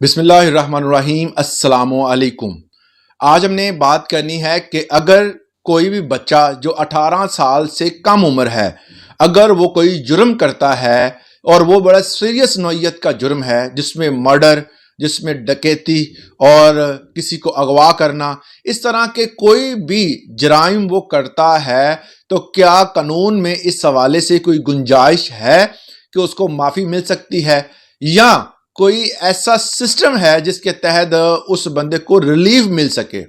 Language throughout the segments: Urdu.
بسم اللہ الرحمن الرحیم۔ السلام علیکم۔ آج ہم نے بات کرنی ہے کہ اگر کوئی بھی بچہ جو 18 سال سے کم عمر ہے، اگر وہ کوئی جرم کرتا ہے اور وہ بڑا سیریس نوعیت کا جرم ہے، جس میں مرڈر، جس میں ڈکیتی اور کسی کو اغوا کرنا، اس طرح کے کوئی بھی جرائم وہ کرتا ہے، تو کیا قانون میں اس حوالے سے کوئی گنجائش ہے کہ اس کو معافی مل سکتی ہے، یا کوئی ایسا سسٹم ہے جس کے تحت اس بندے کو ریلیف مل سکے؟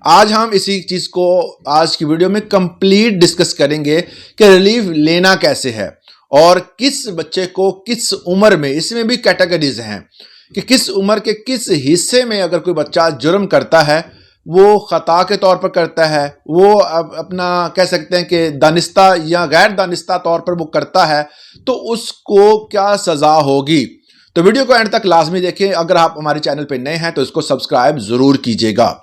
آج ہم اسی چیز کو آج کی ویڈیو میں کمپلیٹ ڈسکس کریں گے کہ ریلیف لینا کیسے ہے اور کس بچے کو کس عمر میں، اس میں بھی کیٹیگریز ہیں کہ کس عمر کے کس حصے میں اگر کوئی بچہ جرم کرتا ہے، وہ خطا کے طور پر کرتا ہے، وہ اپنا کہہ سکتے ہیں کہ دانستہ یا غیر دانستہ طور پر وہ کرتا ہے، تو اس کو کیا سزا ہوگی؟ تو ویڈیو کو اینڈ تک لازمی دیکھیں۔ اگر آپ ہمارے چینل پہ نئے ہیں تو اس کو سبسکرائب ضرور کیجیے گا۔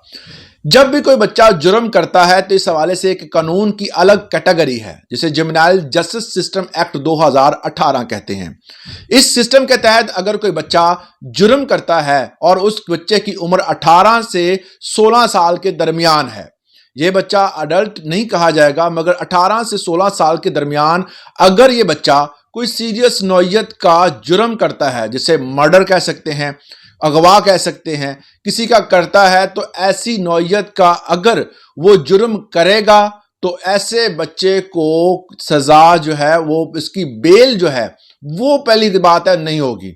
جب بھی کوئی بچہ جرم کرتا ہے تو اس حوالے سے ایک قانون کی الگ کیٹیگری ہے جسے جوینائل جسٹس سسٹم ایکٹ 2018 کہتے ہیں۔ اس سسٹم کے تحت اگر کوئی بچہ جرم کرتا ہے اور اس بچے کی عمر 18 سے 16 سال کے درمیان ہے، یہ بچہ اڈلٹ نہیں کہا جائے گا، مگر 18 سے 16 سال کے درمیان اگر یہ بچہ کوئی سیریس نوعیت کا جرم کرتا ہے، جسے مرڈر کہہ سکتے ہیں، اغوا کہہ سکتے ہیں، کسی کا کرتا ہے، تو ایسی نوعیت کا اگر وہ جرم کرے گا تو ایسے بچے کو سزا جو ہے، وہ اس کی بیل جو ہے، وہ پہلی بات ہے نہیں ہوگی۔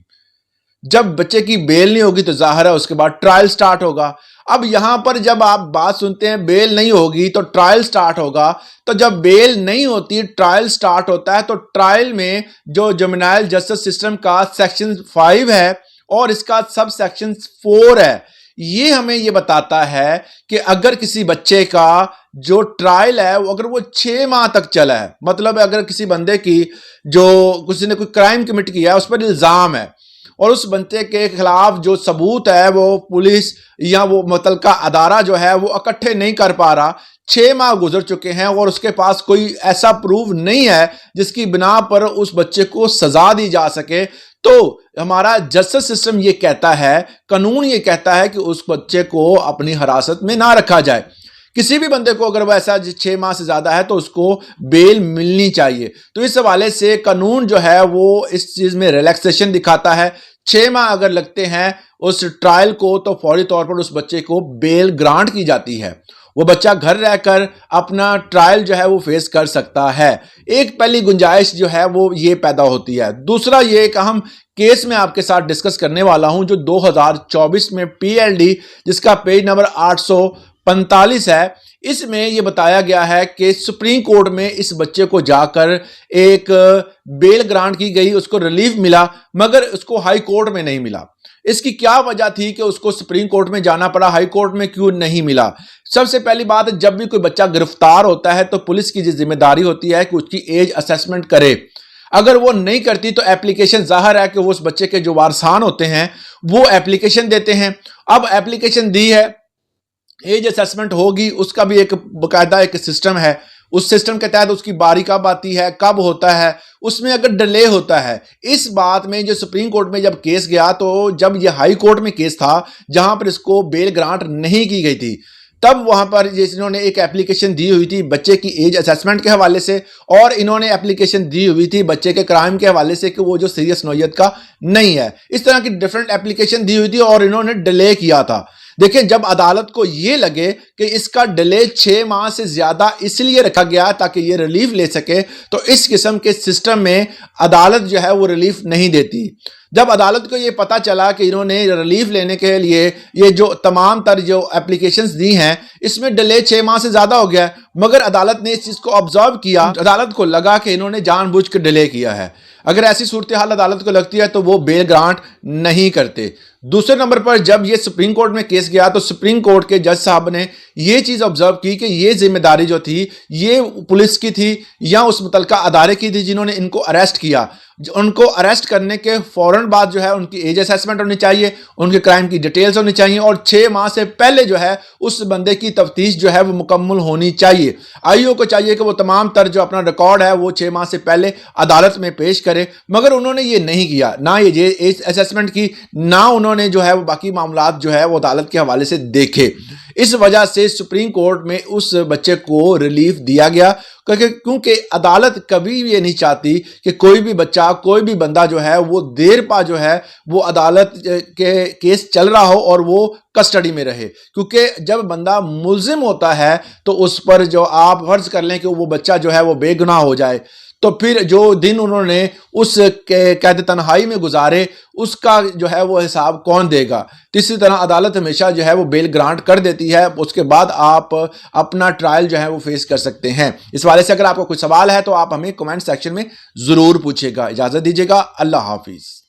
جب بچے کی بیل نہیں ہوگی تو ظاہر ہے اس کے بعد ٹرائل سٹارٹ ہوگا۔ اب یہاں پر جب آپ بات سنتے ہیں بیل نہیں ہوگی تو ٹرائل سٹارٹ ہوگا، تو جب بیل نہیں ہوتی ٹرائل سٹارٹ ہوتا ہے، تو ٹرائل میں جو جوینائل جسٹس سسٹم کا سیکشن 5 ہے اور اس کا سب سیکشن 4 ہے، یہ ہمیں یہ بتاتا ہے کہ اگر کسی بچے کا جو ٹرائل ہے اگر وہ 6 ماہ تک چلا ہے، مطلب اگر کسی بندے کی جو کسی نے کوئی کرائم کمٹ کیا ہے، اس پر الزام ہے اور اس بندے کے خلاف جو ثبوت ہے وہ پولیس یا وہ متعلقہ ادارہ جو ہے وہ اکٹھے نہیں کر پا رہا، 6 ماہ گزر چکے ہیں اور اس کے پاس کوئی ایسا پروف نہیں ہے جس کی بنا پر اس بچے کو سزا دی جا سکے، تو ہمارا جسٹس سسٹم یہ کہتا ہے، قانون یہ کہتا ہے کہ اس بچے کو اپنی حراست میں نہ رکھا جائے۔ کسی بھی بندے کو اگر وہ ایسا 6 ماہ سے زیادہ ہے تو اس کو بیل ملنی چاہیے۔ تو اس حوالے سے قانون جو ہے وہ اس چیز میں ریلیکسیشن دکھاتا ہے۔ 6 ماہ اگر لگتے ہیں اس ٹرائل کو تو فوری طور پر اس بچے کو بیل گرانٹ کی جاتی ہے، وہ بچہ گھر رہ کر اپنا ٹرائل جو ہے وہ فیس کر سکتا ہے۔ ایک پہلی گنجائش جو ہے وہ یہ پیدا ہوتی ہے۔ دوسرا یہ ایک اہم کیس میں آپ کے ساتھ ڈسکس کرنے والا ہوں جو 2024 میں PLD جس کا پیج نمبر 845 ہے، اس میں یہ بتایا گیا ہے کہ سپریم کورٹ میں اس بچے کو جا کر ایک بیل گرانٹ کی گئی، اس کو ریلیف ملا، مگر اس کو ہائی کورٹ میں نہیں ملا۔ اس کی کیا وجہ تھی کہ اس کو سپریم کورٹ میں جانا پڑا، ہائی کورٹ میں کیوں نہیں ملا؟ سب سے پہلی بات، جب بھی کوئی بچہ گرفتار ہوتا ہے تو پولیس کی ذمہ داری ہوتی ہے کہ اس کی ایج اسیسمنٹ کرے۔ اگر وہ نہیں کرتی تو ایپلیکیشن، ظاہر ہے کہ وہ اس بچے کے جو وارثان ہوتے ہیں وہ ایپلیکیشن دیتے ہیں۔ اب ایپلیکیشن دی ہے، ایج اسیسمنٹ ہوگی، اس کا بھی ایک باقاعدہ ایک سسٹم ہے، اس سسٹم کے تحت اس کی باری کب آتی ہے، کب ہوتا ہے، اس میں اگر ڈیلے ہوتا ہے، اس بات میں جو سپریم کورٹ میں جب کیس گیا، تو جب یہ ہائی کورٹ میں کیس تھا جہاں پر اس کو بیل گرانٹ نہیں کی گئی تھی، تب وہاں پر انہوں نے ایک ایپلیکیشن دی ہوئی تھی بچے کی ایج اسیسمنٹ کے حوالے سے، اور انہوں نے ایپلیکیشن دی ہوئی تھی بچے کے کرائم کے حوالے سے کہ وہ جو سیریس نوعیت کا نہیں ہے۔ اس طرح کی ڈیفرنٹ ایپلیکیشن دی ہوئی تھی اور انہوں نے ڈیلے کیا تھا۔ دیکھیں، جب عدالت کو یہ لگے کہ اس کا ڈیلے 6 ماہ سے زیادہ اس لیے رکھا گیا تاکہ یہ ریلیف لے سکے، تو اس قسم کے سسٹم میں عدالت جو ہے وہ ریلیف نہیں دیتی۔ جب عدالت کو یہ پتا چلا کہ انہوں نے ریلیف لینے کے لیے یہ جو تمام تر جو اپلیکیشنز دی ہیں اس میں ڈیلے 6 ماہ سے زیادہ ہو گیا، مگر عدالت نے اس چیز کو آبزرو کیا، عدالت کو لگا کہ انہوں نے جان بوجھ کے ڈیلے کیا ہے۔ اگر ایسی صورتحال عدالت کو لگتی ہے تو وہ بیل گرانٹ نہیں کرتے۔ دوسرے نمبر پر جب یہ سپریم کورٹ میں کیس گیا تو سپریم کورٹ کے جج صاحب نے یہ چیز آبزرو کی کہ یہ ذمہ داری جو تھی یہ پولیس کی تھی یا اس متعلقہ ادارے کی تھی جنہوں نے ان کو اریسٹ کیا، ان کو اریسٹ کرنے کے فوراً بعد جو ہے ان کی ایج اسیسمنٹ ہونی چاہیے، ان کے کرائم کی ڈیٹیلز ہونی چاہیے، اور 6 ماہ سے پہلے جو ہے اس بندے کی تفتیش جو ہے وہ مکمل ہونی چاہیے۔ آئی او کو چاہیے کہ وہ تمام تر جو اپنا ریکارڈ ہے وہ 6 ماہ سے پہلے عدالت میں پیش کرے، مگر انہوں نے یہ نہیں کیا، نہ یہ ایج اسیسمنٹ کی، نہ انہوں نے جو ہے وہ باقی معاملات جو ہے وہ عدالت کے حوالے سے دیکھے۔ اس وجہ سے سپریم کورٹ میں اس بچے کو ریلیف دیا گیا، کیونکہ عدالت کبھی بھی یہ نہیں چاہتی کہ کوئی بھی بچہ، کوئی بھی بندہ جو ہے وہ دیر پا جو ہے وہ عدالت کے کیس چل رہا ہو اور وہ کسٹڈی میں رہے، کیونکہ جب بندہ ملزم ہوتا ہے تو اس پر جو آپ فرض کر لیں کہ وہ بچہ جو ہے وہ بے گناہ ہو جائے، تو پھر جو دن انہوں نے اس قید تنہائی میں گزارے اس کا جو ہے وہ حساب کون دے گا؟ اسی طرح عدالت ہمیشہ جو ہے وہ بیل گرانٹ کر دیتی ہے، اس کے بعد آپ اپنا ٹرائل جو ہے وہ فیس کر سکتے ہیں۔ اس والے سے اگر آپ کو کوئی سوال ہے تو آپ ہمیں کمنٹ سیکشن میں ضرور پوچھے گا۔ اجازت دیجیے گا، اللہ حافظ۔